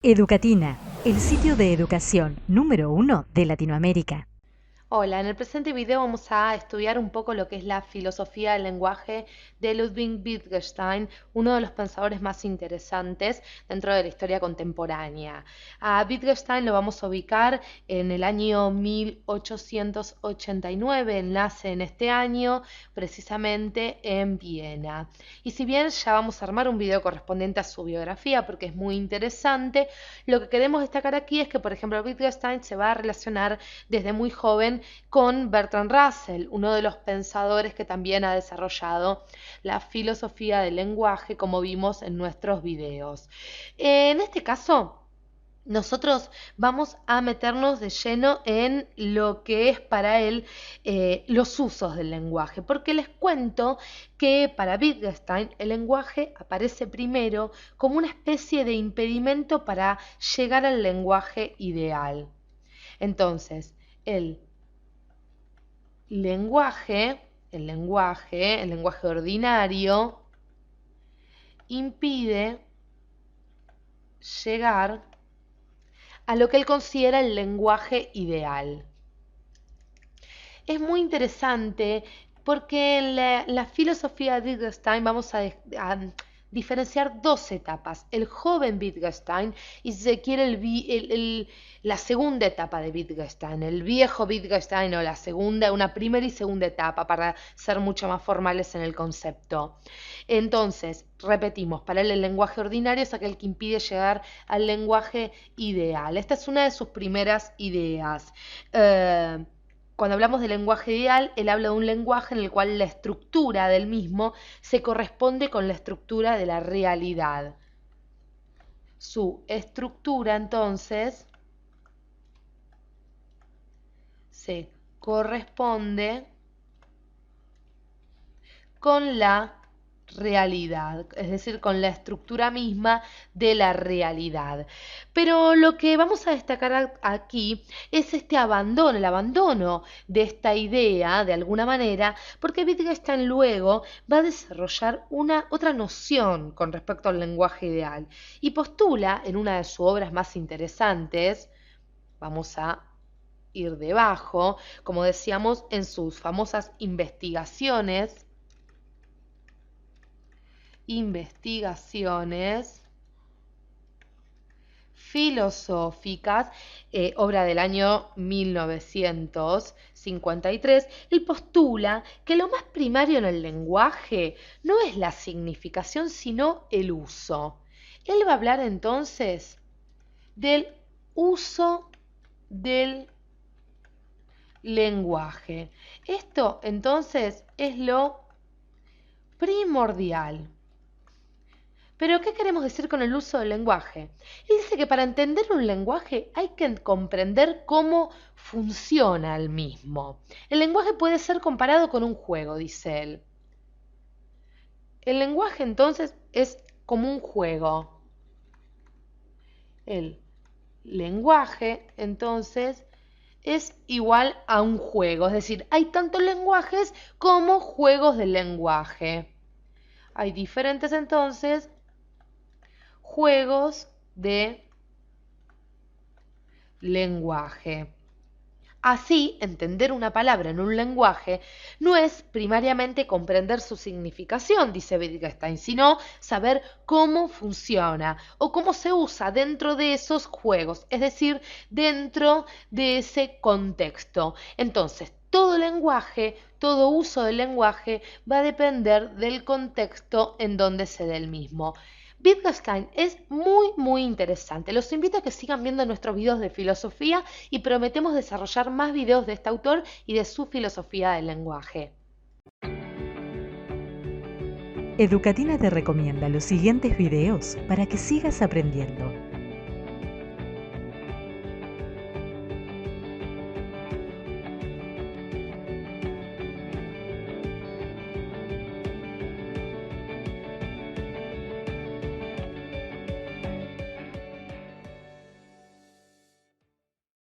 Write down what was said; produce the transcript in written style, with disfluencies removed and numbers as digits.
Educatina, el sitio de educación número 1 de Latinoamérica. Hola, en el presente video vamos a estudiar un poco lo que es la filosofía del lenguaje de Ludwig Wittgenstein, uno de los pensadores más interesantes dentro de la historia contemporánea. A Wittgenstein lo vamos a ubicar en el año 1889, él nace en este año, precisamente en Viena. Y si bien ya vamos a armar un video correspondiente a su biografía porque es muy interesante, lo que queremos destacar aquí es que, por ejemplo, Wittgenstein se va a relacionar desde muy joven con Bertrand Russell, uno de los pensadores que también ha desarrollado la filosofía del lenguaje, como vimos en nuestros videos. En este caso, nosotros vamos a meternos de lleno en lo que es para él los usos del lenguaje, porque les cuento que para Wittgenstein el lenguaje aparece primero como una especie de impedimento para llegar al lenguaje ideal. Entonces, el lenguaje ordinario, impide llegar a lo que él considera el lenguaje ideal. Es muy interesante porque en la filosofía de Wittgenstein vamos a diferenciar dos etapas, el joven Wittgenstein y si se quiere la segunda etapa de Wittgenstein, el viejo Wittgenstein o la segunda, una primera y segunda etapa para ser mucho más formales en el concepto. Entonces, repetimos, para él el lenguaje ordinario es aquel que impide llegar al lenguaje ideal. Esta es una de sus primeras ideas. Cuando hablamos de lenguaje ideal, él habla de un lenguaje en el cual la estructura del mismo se corresponde con la estructura de la realidad. Su estructura, entonces, se corresponde con la realidad, es decir, con la estructura misma de la realidad. Pero lo que vamos a destacar aquí es este abandono, el abandono de esta idea, de alguna manera, porque Wittgenstein luego va a desarrollar otra noción con respecto al lenguaje ideal y postula en una de sus obras más interesantes, vamos a ir debajo, como decíamos, en sus famosas investigaciones filosóficas, obra del año 1953, él postula que lo más primario en el lenguaje no es la significación, sino el uso. Él va a hablar entonces del uso del lenguaje. Esto entonces es lo primordial. Pero, ¿qué queremos decir con el uso del lenguaje? Él dice que para entender un lenguaje hay que comprender cómo funciona el mismo. El lenguaje puede ser comparado con un juego, dice él. El lenguaje entonces es como un juego. El lenguaje entonces es igual a un juego, es decir, hay tantos lenguajes como juegos de lenguaje. Hay diferentes entonces juegos de lenguaje. Así, entender una palabra en un lenguaje no es primariamente comprender su significación, dice Wittgenstein, sino saber cómo funciona o cómo se usa dentro de esos juegos, es decir, dentro de ese contexto. Entonces, todo lenguaje, todo uso del lenguaje va a depender del contexto en donde se dé el mismo. Wittgenstein es muy interesante. Los invito a que sigan viendo nuestros videos de filosofía y prometemos desarrollar más videos de este autor y de su filosofía del lenguaje. Educatina te recomienda los siguientes videos para que sigas aprendiendo.